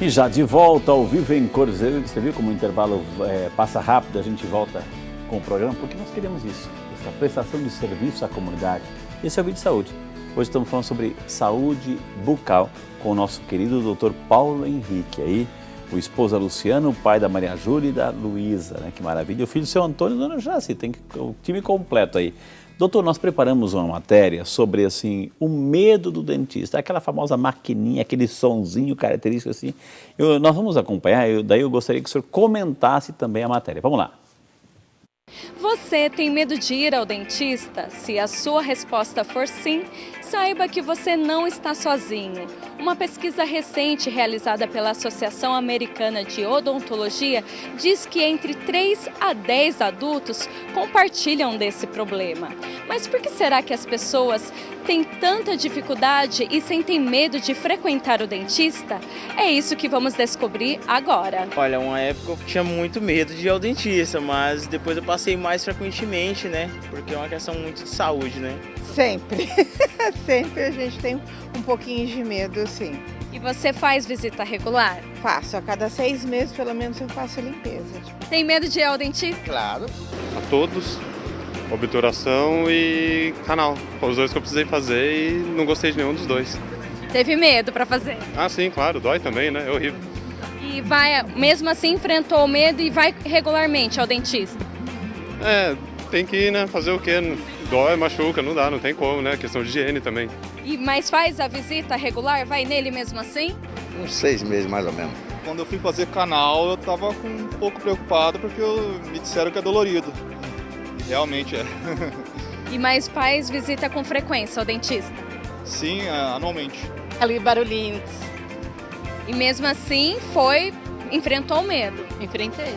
E já de volta ao vivo em cores. Você viu como o intervalo passa rápido, a gente volta com o programa, porque nós queremos isso, essa prestação de serviço à comunidade. Esse é o Vídeo de Saúde. Hoje estamos falando sobre saúde bucal com o nosso querido Dr. Paulo Henrique, aí, o esposo da Luciana, o pai da Maria Júlia e da Luísa, né? Que maravilha. E o filho do seu Antônio e da Dona Jaci, tem o time completo aí. Doutor, nós preparamos uma matéria sobre, assim, o medo do dentista, aquela famosa maquininha, aquele sonzinho característico, assim. Nós vamos acompanhar, daí eu gostaria que o senhor comentasse também a matéria. Vamos lá. Você tem medo de ir ao dentista? Se a sua resposta for sim, saiba que você não está sozinho. Uma pesquisa recente realizada pela Associação Americana de Odontologia diz que entre 3 a 10 adultos compartilham desse problema. Mas por que será que as pessoas têm tanta dificuldade e sentem medo de frequentar o dentista? É isso que vamos descobrir agora. Olha, uma época eu tinha muito medo de ir ao dentista, mas depois eu passei mais frequentemente, né? Porque é uma questão muito de saúde, né? Sempre. Sempre a gente tem um pouquinho de medo, sim. E você faz visita regular? Faço. A cada 6 meses, pelo menos, eu faço a limpeza. Tem medo de ir ao dentista? Claro. A todos, obturação e canal. Os dois que eu precisei fazer e não gostei de nenhum dos dois. Teve medo para fazer? Ah, sim, claro, dói também, né? É horrível. E vai, mesmo assim, enfrentou o medo e vai regularmente ao dentista? Tem que ir, né? Fazer o quê? Dói, machuca, não dá, não tem como, né? Questão de higiene também. Mas faz a visita regular? Vai nele mesmo assim? Uns 6 meses, mais ou menos. Quando eu fui fazer canal, eu tava um pouco preocupado porque me disseram que é dolorido. Realmente é. E mais faz visita com frequência ao dentista? Sim, anualmente. Ali barulhinhos. E mesmo assim enfrentou o medo? Enfrentei,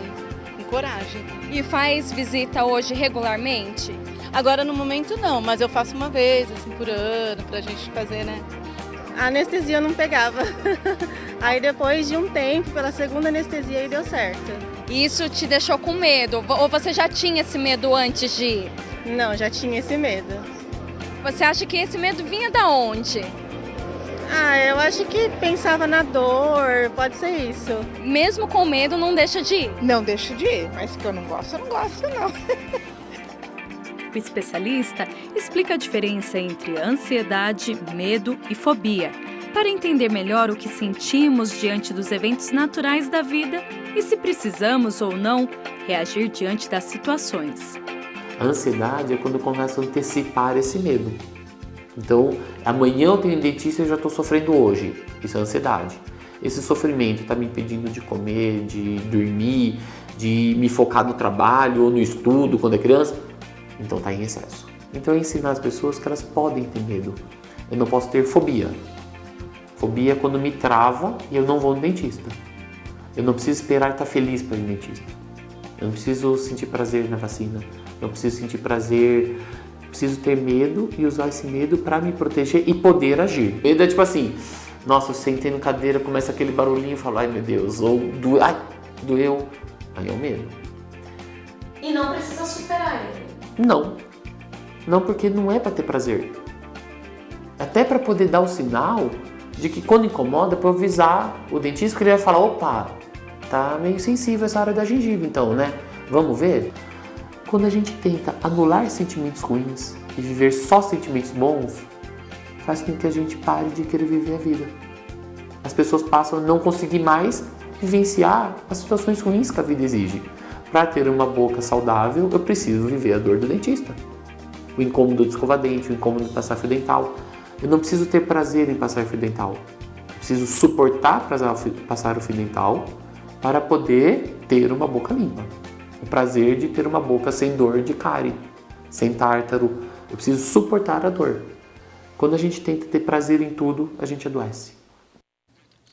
com coragem. E faz visita hoje regularmente? Agora no momento não, mas eu faço uma vez, assim, por ano, pra gente fazer, né? A anestesia eu não pegava. Aí depois de um tempo, pela segunda anestesia, aí deu certo. E isso te deixou com medo? Ou você já tinha esse medo antes de ir? Não, já tinha esse medo. Você acha que esse medo vinha da onde? Eu acho que pensava na dor, pode ser isso. Mesmo com medo, não deixa de ir? Não deixo de ir, mas que eu não gosto não. O especialista explica a diferença entre ansiedade, medo e fobia, para entender melhor o que sentimos diante dos eventos naturais da vida e se precisamos ou não reagir diante das situações. A ansiedade é quando eu começo a antecipar esse medo. Então, amanhã eu tenho dentista e eu já estou sofrendo hoje. Isso é ansiedade. Esse sofrimento está me impedindo de comer, de dormir, de me focar no trabalho ou no estudo quando é criança. Então está em excesso. Então eu ensino as pessoas que elas podem ter medo. Eu não posso ter fobia. Fobia é quando me trava e eu não vou no dentista. Eu não preciso esperar estar feliz para ir no dentista. Eu não preciso sentir prazer na vacina. Eu não preciso sentir prazer. Preciso ter medo e usar esse medo para me proteger e poder agir. Medo é tipo assim, nossa, eu sentei na cadeira, começa aquele barulhinho e falo, ai meu Deus, ou doeu. Aí é o medo. E não precisa superar ele? Não, porque não é para ter prazer. Até para poder dar o sinal de que quando incomoda, para eu avisar o dentista, que ele vai falar, opa, tá meio sensível essa área da gengiva, então, né? Vamos ver? Quando a gente tenta anular sentimentos ruins e viver só sentimentos bons, faz com que a gente pare de querer viver a vida. As pessoas passam a não conseguir mais vivenciar as situações ruins que a vida exige. Para ter uma boca saudável, eu preciso viver a dor do dentista. O incômodo de escovar dente, o incômodo de passar fio dental. Eu não preciso ter prazer em passar fio dental. Eu preciso suportar passar o fio dental para poder ter uma boca limpa. O prazer de ter uma boca sem dor de cárie, sem tártaro. Eu preciso suportar a dor. Quando a gente tenta ter prazer em tudo, a gente adoece.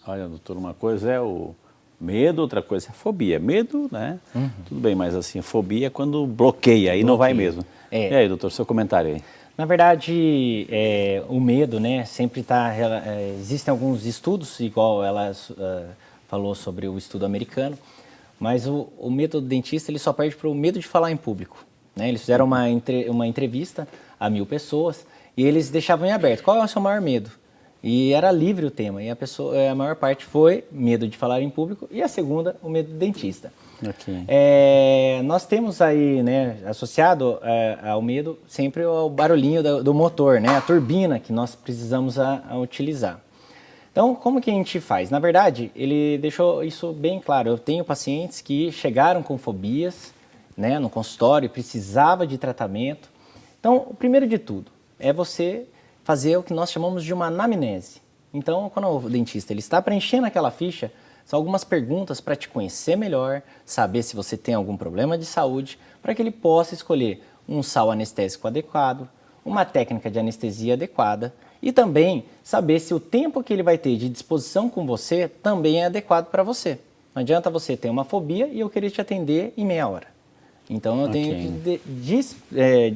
Olha, doutor, uma coisa é o medo, outra coisa é a fobia. Medo, né? Tudo bem, mas assim, a fobia é quando bloqueia, aí não vai mesmo. E aí, doutor, seu comentário aí? Na verdade, o medo, né, sempre está... existem alguns estudos, igual ela falou sobre o estudo americano, mas o medo do dentista ele só perde para o medo de falar em público. Né? Eles fizeram uma entrevista a 1000 pessoas e eles deixavam em aberto. Qual é o seu maior medo? E era livre o tema, e a maior parte foi medo de falar em público, e a segunda, o medo do dentista. Okay. Nós temos aí, né, associado ao medo, sempre o barulhinho do motor, né, a turbina que nós precisamos utilizar. Então, como que a gente faz? Na verdade, ele deixou isso bem claro. Eu tenho pacientes que chegaram com fobias, né, no consultório, precisava de tratamento. Então, o primeiro de tudo é você fazer o que nós chamamos de uma anamnese. Então, quando o dentista ele está preenchendo aquela ficha, são algumas perguntas para te conhecer melhor, saber se você tem algum problema de saúde, para que ele possa escolher um sal anestésico adequado, uma técnica de anestesia adequada e também saber se o tempo que ele vai ter de disposição com você também é adequado para você. Não adianta você ter uma fobia e eu querer te atender em meia hora. Então, eu tenho que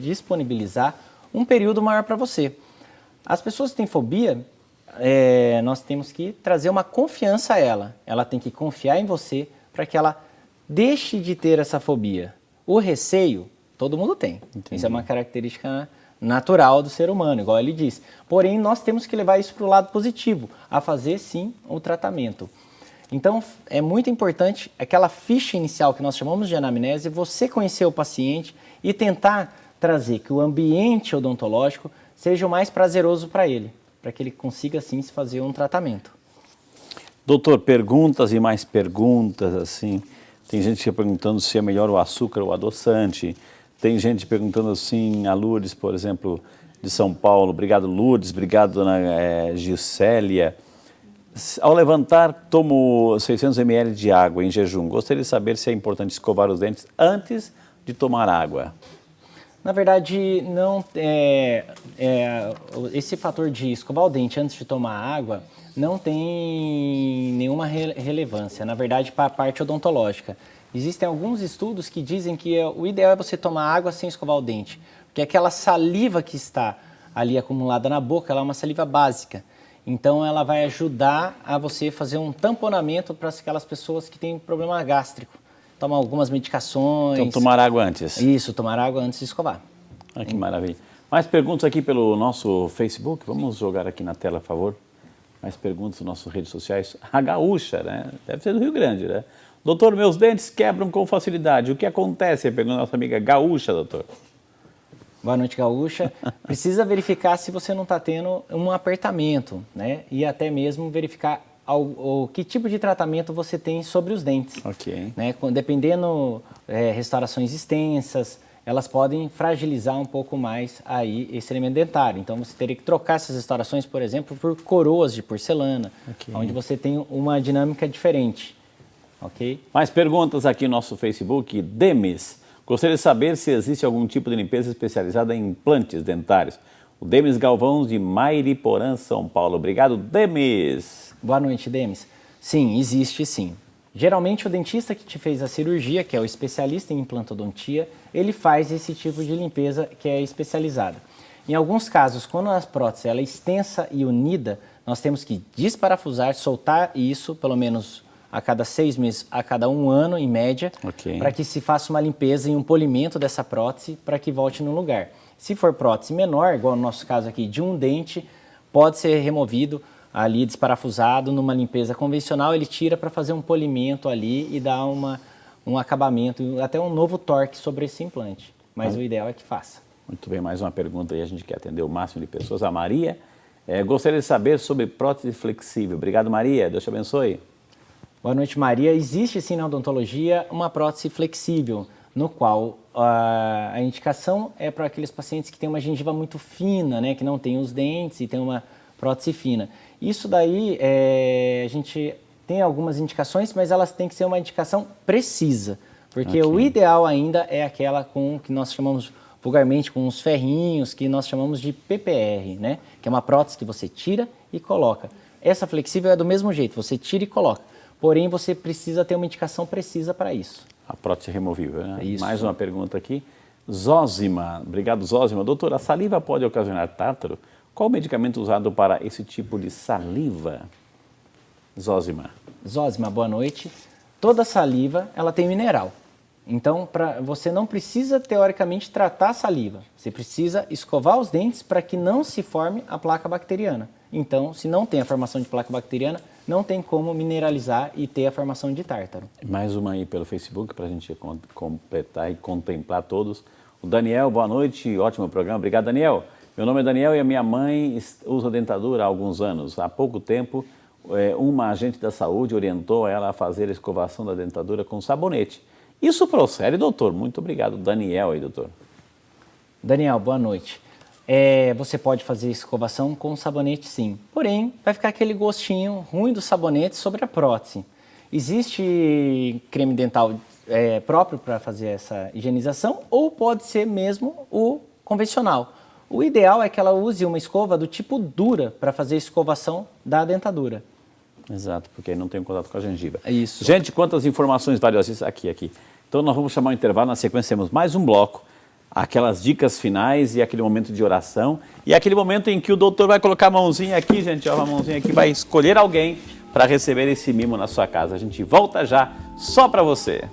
disponibilizar um período maior para você. As pessoas que têm fobia, nós temos que trazer uma confiança a ela. Ela tem que confiar em você para que ela deixe de ter essa fobia. O receio, todo mundo tem. Entendi. Isso é uma característica natural do ser humano, igual ele disse. Porém, nós temos que levar isso para o lado positivo, a fazer sim o tratamento. Então, é muito importante aquela ficha inicial que nós chamamos de anamnese, você conhecer o paciente e tentar trazer que o ambiente odontológico seja o mais prazeroso para ele, para que ele consiga, assim, se fazer um tratamento. Doutor, perguntas e mais perguntas, assim. Tem gente perguntando se é melhor o açúcar ou o adoçante. Tem gente perguntando assim, a Lourdes, por exemplo, de São Paulo. Obrigado, Lourdes. Obrigado, dona Gisélia. Ao levantar, tomo 600 ml de água em jejum. Gostaria de saber se é importante escovar os dentes antes de tomar água. Na verdade, não esse fator de escovar o dente antes de tomar água não tem nenhuma relevância, na verdade, para a parte odontológica. Existem alguns estudos que dizem que o ideal é você tomar água sem escovar o dente, porque aquela saliva que está ali acumulada na boca, ela é uma saliva básica. Então, ela vai ajudar a você fazer um tamponamento para aquelas pessoas que têm problema gástrico. Tomar algumas medicações. Então, tomar água antes. Isso, tomar água antes de escovar. Ah, que maravilha. Mais perguntas aqui pelo nosso Facebook. Vamos jogar aqui na tela, por favor. Mais perguntas nas nossas redes sociais. A Gaúcha, né? Deve ser do Rio Grande, né? Doutor, meus dentes quebram com facilidade. O que acontece? Pergunta a nossa amiga Gaúcha, doutor. Boa noite, Gaúcha. Precisa verificar se você não está tendo um apertamento, né? E até mesmo verificar que tipo de tratamento você tem sobre os dentes. Ok. Né? Dependendo, restaurações extensas, elas podem fragilizar um pouco mais aí esse elemento dentário. Então, você teria que trocar essas restaurações, por exemplo, por coroas de porcelana, onde você tem uma dinâmica diferente. Ok? Mais perguntas aqui no nosso Facebook. Demis, gostaria de saber se existe algum tipo de limpeza especializada em implantes dentários. O Demis Galvão, de Mairiporã, São Paulo. Obrigado, Demis. Boa noite, Demis. Sim, existe sim. Geralmente o dentista que te fez a cirurgia, que é o especialista em implantodontia, ele faz esse tipo de limpeza que é especializada. Em alguns casos, quando a prótese ela é extensa e unida, nós temos que desparafusar, soltar isso, pelo menos a cada 6 meses, a cada 1 ano, em média, para que se faça uma limpeza e um polimento dessa prótese para que volte no lugar. Se for prótese menor, igual no nosso caso aqui, de um dente, pode ser removido ali, desparafusado, numa limpeza convencional, ele tira para fazer um polimento ali e dar um acabamento, até um novo torque sobre esse implante. Mas o ideal é que faça. Muito bem, mais uma pergunta aí, a gente quer atender o máximo de pessoas. A Maria, gostaria de saber sobre prótese flexível. Obrigado, Maria, Deus te abençoe. Boa noite, Maria. Existe sim na odontologia uma prótese flexível, no qual a indicação é para aqueles pacientes que têm uma gengiva muito fina, né, que não tem os dentes e tem uma prótese fina. Isso daí, a gente tem algumas indicações, mas elas têm que ser uma indicação precisa, porque o ideal ainda é aquela com que nós chamamos vulgarmente com os ferrinhos, que nós chamamos de PPR, né? Que é uma prótese que você tira e coloca. Essa flexível é do mesmo jeito, você tira e coloca, porém você precisa ter uma indicação precisa para isso. A prótese removível, né? Isso. Mais uma pergunta aqui. Zózima, obrigado Zózima. Doutor, a saliva pode ocasionar tártaro? Qual o medicamento usado para esse tipo de saliva? Zózima. Zózima, boa noite. Toda saliva, ela tem mineral. Então, você não precisa, teoricamente, tratar a saliva. Você precisa escovar os dentes para que não se forme a placa bacteriana. Então, se não tem a formação de placa bacteriana, não tem como mineralizar e ter a formação de tártaro. Mais uma aí pelo Facebook para a gente completar e contemplar todos. O Daniel, boa noite, ótimo programa. Obrigado, Daniel. Meu nome é Daniel e a minha mãe usa dentadura há alguns anos. Há pouco tempo, uma agente da saúde orientou ela a fazer a escovação da dentadura com sabonete. Isso procede, doutor? Muito obrigado. Daniel aí, doutor. Daniel, boa noite. Você pode fazer escovação com sabonete, sim. Porém, vai ficar aquele gostinho ruim do sabonete sobre a prótese. Existe creme dental próprio para fazer essa higienização ou pode ser mesmo o convencional. O ideal é que ela use uma escova do tipo dura para fazer a escovação da dentadura. Exato, porque aí não tem contato com a gengiva. É isso. Gente, quantas informações valiosas aqui. Então nós vamos chamar um intervalo, na sequência temos mais um bloco, aquelas dicas finais e aquele momento de oração e aquele momento em que o doutor vai colocar a mãozinha aqui, gente, ó, a mãozinha aqui, vai escolher alguém para receber esse mimo na sua casa. A gente volta já, só para você.